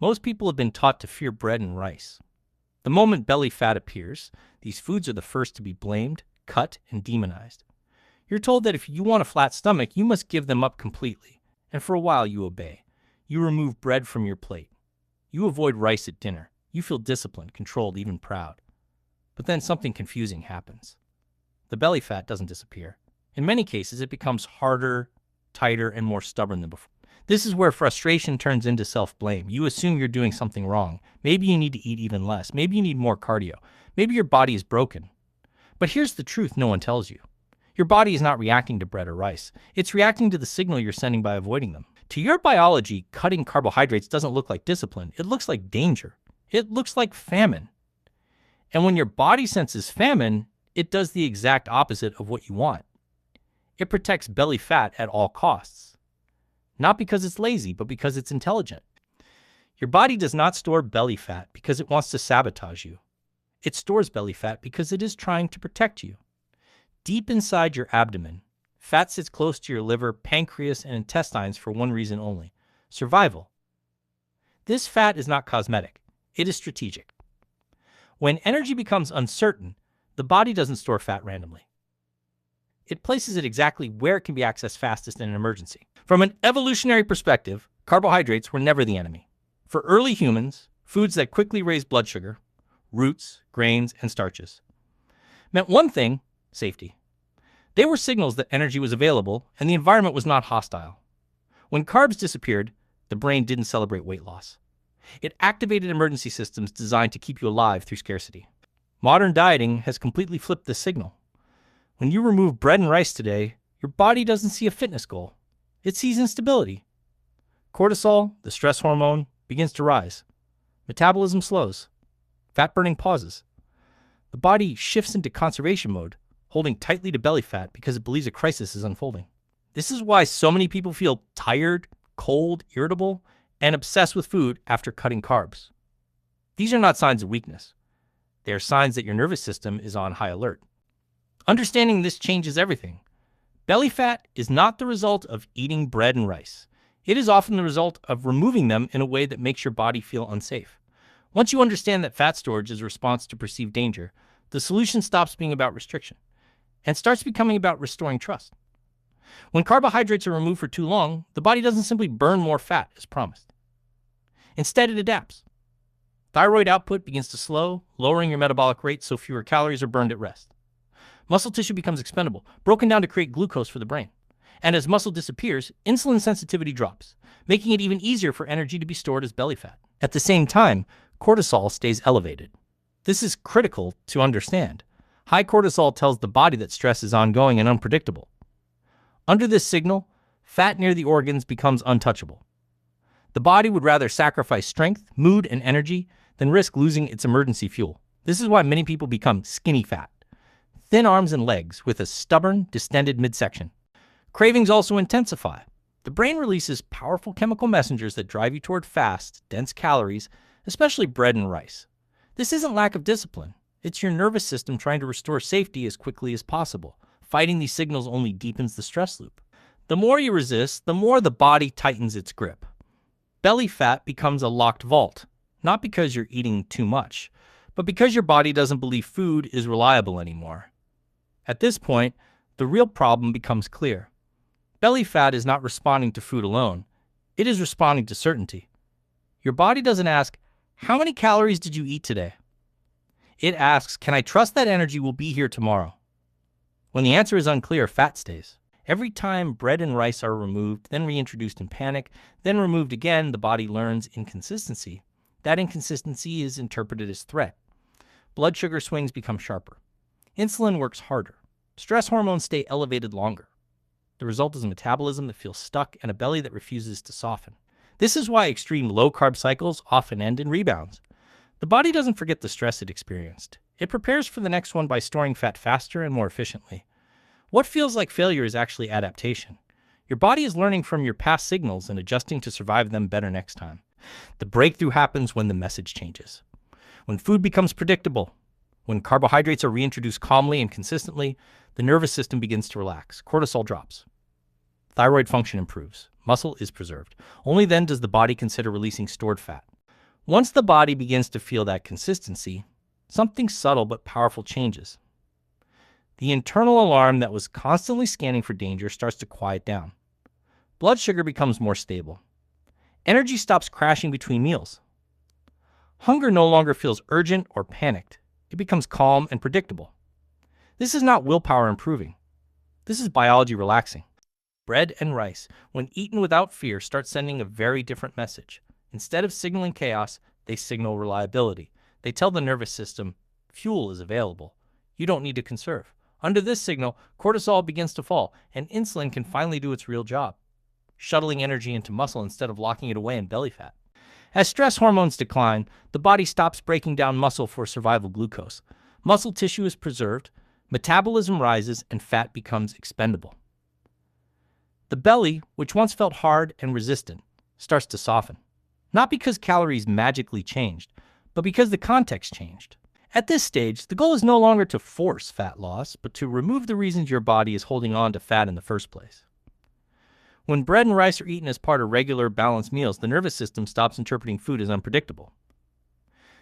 Most people have been taught to fear bread and rice. The moment belly fat appears, these foods are the first to be blamed, cut, and demonized. You're told that if you want a flat stomach, you must give them up completely. And for a while you obey. You remove bread from your plate. You avoid rice at dinner. You feel disciplined, controlled, even proud. But then something confusing happens. The belly fat doesn't disappear. In many cases, it becomes harder, tighter, and more stubborn than before. This is where frustration turns into self-blame. You assume you're doing something wrong. Maybe you need to eat even less. Maybe you need more cardio. Maybe your body is broken. But here's the truth no one tells you. Your body is not reacting to bread or rice. It's reacting to the signal you're sending by avoiding them. To your biology, cutting carbohydrates doesn't look like discipline. It looks like danger. It looks like famine. And when your body senses famine, it does the exact opposite of what you want. It protects belly fat at all costs. Not because it's lazy, but because it's intelligent. Your body does not store belly fat because it wants to sabotage you. It stores belly fat because it is trying to protect you. Deep inside your abdomen, fat sits close to your liver, pancreas, and intestines for one reason only: survival. This fat is not cosmetic. It is strategic. When energy becomes uncertain, the body doesn't store fat randomly. It places it exactly where it can be accessed fastest in an emergency. From an evolutionary perspective, carbohydrates were never the enemy. For early humans, foods that quickly raise blood sugar, roots, grains, and starches, meant one thing: safety. They were signals that energy was available and the environment was not hostile. When carbs disappeared, the brain didn't celebrate weight loss. It activated emergency systems designed to keep you alive through scarcity. Modern dieting has completely flipped the signal. When you remove bread and rice today, your body doesn't see a fitness goal. It sees instability. Cortisol, the stress hormone, begins to rise. Metabolism slows. Fat burning pauses. The body shifts into conservation mode, holding tightly to belly fat because it believes a crisis is unfolding. This is why so many people feel tired, cold, irritable, and obsessed with food after cutting carbs. These are not signs of weakness. They are signs that your nervous system is on high alert. Understanding this changes everything. Belly fat is not the result of eating bread and rice. It is often the result of removing them in a way that makes your body feel unsafe. Once you understand that fat storage is a response to perceived danger, the solution stops being about restriction and starts becoming about restoring trust. When carbohydrates are removed for too long, the body doesn't simply burn more fat as promised. Instead, it adapts. Thyroid output begins to slow, lowering your metabolic rate so fewer calories are burned at rest. Muscle tissue becomes expendable, broken down to create glucose for the brain. And as muscle disappears, insulin sensitivity drops, making it even easier for energy to be stored as belly fat. At the same time, cortisol stays elevated. This is critical to understand. High cortisol tells the body that stress is ongoing and unpredictable. Under this signal, fat near the organs becomes untouchable. The body would rather sacrifice strength, mood, and energy than risk losing its emergency fuel. This is why many people become skinny fat. Thin arms and legs with a stubborn, distended midsection. Cravings also intensify. The brain releases powerful chemical messengers that drive you toward fast, dense calories, especially bread and rice. This isn't lack of discipline. It's your nervous system trying to restore safety as quickly as possible. Fighting these signals only deepens the stress loop. The more you resist, the more the body tightens its grip. Belly fat becomes a locked vault, not because you're eating too much, but because your body doesn't believe food is reliable anymore. At this point, the real problem becomes clear. Belly fat is not responding to food alone. It is responding to certainty. Your body doesn't ask, "How many calories did you eat today?" It asks, "Can I trust that energy will be here tomorrow?" When the answer is unclear, fat stays. Every time bread and rice are removed, then reintroduced in panic, then removed again, the body learns inconsistency. That inconsistency is interpreted as threat. Blood sugar swings become sharper. Insulin works harder. Stress hormones stay elevated longer. The result is a metabolism that feels stuck and a belly that refuses to soften. This is why extreme low-carb cycles often end in rebounds. The body doesn't forget the stress it experienced. It prepares for the next one by storing fat faster and more efficiently. What feels like failure is actually adaptation. Your body is learning from your past signals and adjusting to survive them better next time. The breakthrough happens when the message changes. When food becomes predictable, when carbohydrates are reintroduced calmly and consistently, the nervous system begins to relax. Cortisol drops. Thyroid function improves. Muscle is preserved. Only then does the body consider releasing stored fat. Once the body begins to feel that consistency, something subtle but powerful changes. The internal alarm that was constantly scanning for danger starts to quiet down. Blood sugar becomes more stable. Energy stops crashing between meals. Hunger no longer feels urgent or panicked. It becomes calm and predictable. This is not willpower improving. This is biology relaxing. Bread and rice, when eaten without fear, start sending a very different message. Instead of signaling chaos, they signal reliability. They tell the nervous system, fuel is available. You don't need to conserve. Under this signal, cortisol begins to fall, and insulin can finally do its real job, shuttling energy into muscle instead of locking it away in belly fat. As stress hormones decline, the body stops breaking down muscle for survival glucose. Muscle tissue is preserved, metabolism rises, and fat becomes expendable. The belly, which once felt hard and resistant, starts to soften. Not because calories magically changed, but because the context changed. At this stage, the goal is no longer to force fat loss, but to remove the reasons your body is holding on to fat in the first place. When bread and rice are eaten as part of regular, balanced meals, the nervous system stops interpreting food as unpredictable.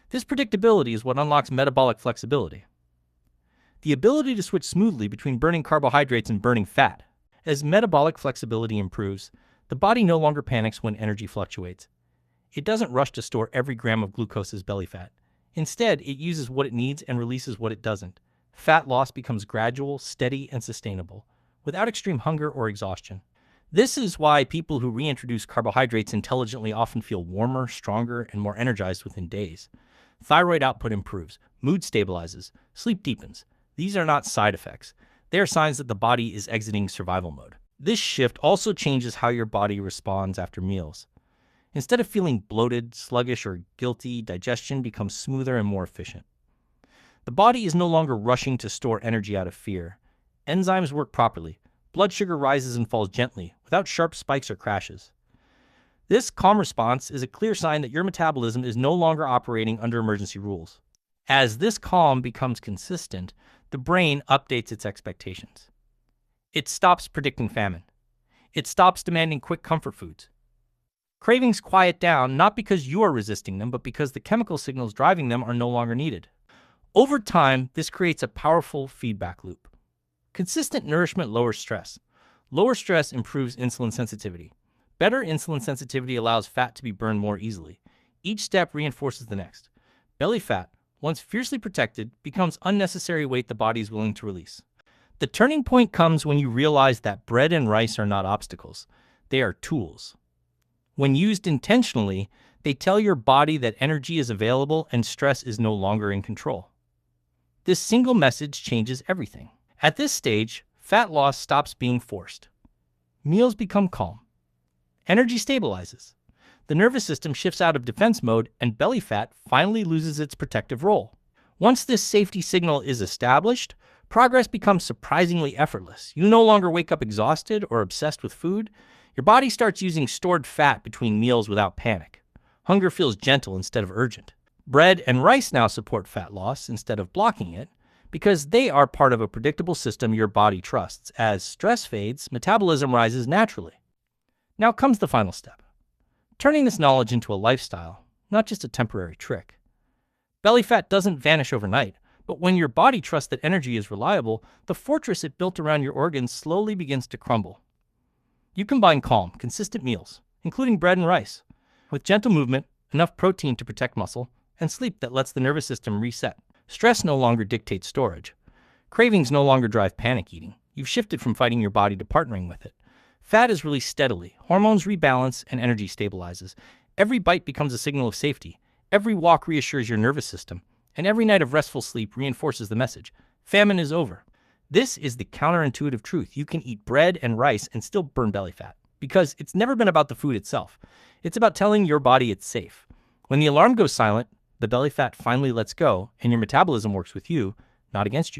This predictability is what unlocks metabolic flexibility. The ability to switch smoothly between burning carbohydrates and burning fat. As metabolic flexibility improves, the body no longer panics when energy fluctuates. It doesn't rush to store every gram of glucose as belly fat. Instead, it uses what it needs and releases what it doesn't. Fat loss becomes gradual, steady, and sustainable, without extreme hunger or exhaustion. This is why people who reintroduce carbohydrates intelligently often feel warmer, stronger, and more energized within days. Thyroid output improves, mood stabilizes, sleep deepens. These are not side effects. They are signs that the body is exiting survival mode. This shift also changes how your body responds after meals. Instead of feeling bloated, sluggish, or guilty, digestion becomes smoother and more efficient. The body is no longer rushing to store energy out of fear. Enzymes work properly. Blood sugar rises and falls gently, without sharp spikes or crashes. This calm response is a clear sign that your metabolism is no longer operating under emergency rules. As this calm becomes consistent, the brain updates its expectations. It stops predicting famine. It stops demanding quick comfort foods. Cravings quiet down not because you are resisting them, but because the chemical signals driving them are no longer needed. Over time, this creates a powerful feedback loop. Consistent nourishment lowers stress. Lower stress improves insulin sensitivity. Better insulin sensitivity allows fat to be burned more easily. Each step reinforces the next. Belly fat, once fiercely protected, becomes unnecessary weight the body is willing to release. The turning point comes when you realize that bread and rice are not obstacles. They are tools. When used intentionally, they tell your body that energy is available and stress is no longer in control. This single message changes everything. At this stage, fat loss stops being forced. Meals become calm. Energy stabilizes. The nervous system shifts out of defense mode, and belly fat finally loses its protective role. Once this safety signal is established, progress becomes surprisingly effortless. You no longer wake up exhausted or obsessed with food. Your body starts using stored fat between meals without panic. Hunger feels gentle instead of urgent. Bread and rice now support fat loss instead of blocking it, because they are part of a predictable system your body trusts. As stress fades, metabolism rises naturally. Now comes the final step. Turning this knowledge into a lifestyle, not just a temporary trick. Belly fat doesn't vanish overnight, but when your body trusts that energy is reliable, the fortress it built around your organs slowly begins to crumble. You combine calm, consistent meals, including bread and rice, with gentle movement, enough protein to protect muscle, and sleep that lets the nervous system reset. Stress no longer dictates storage. Cravings no longer drive panic eating. You've shifted from fighting your body to partnering with it. Fat is released steadily, hormones rebalance, and energy stabilizes. Every bite becomes a signal of safety. Every walk reassures your nervous system, and every night of restful sleep reinforces the message. Famine is over. This is the counterintuitive truth. You can eat bread and rice and still burn belly fat, because it's never been about the food itself. It's about telling your body it's safe. When the alarm goes silent, the belly fat finally lets go, and your metabolism works with you, not against you.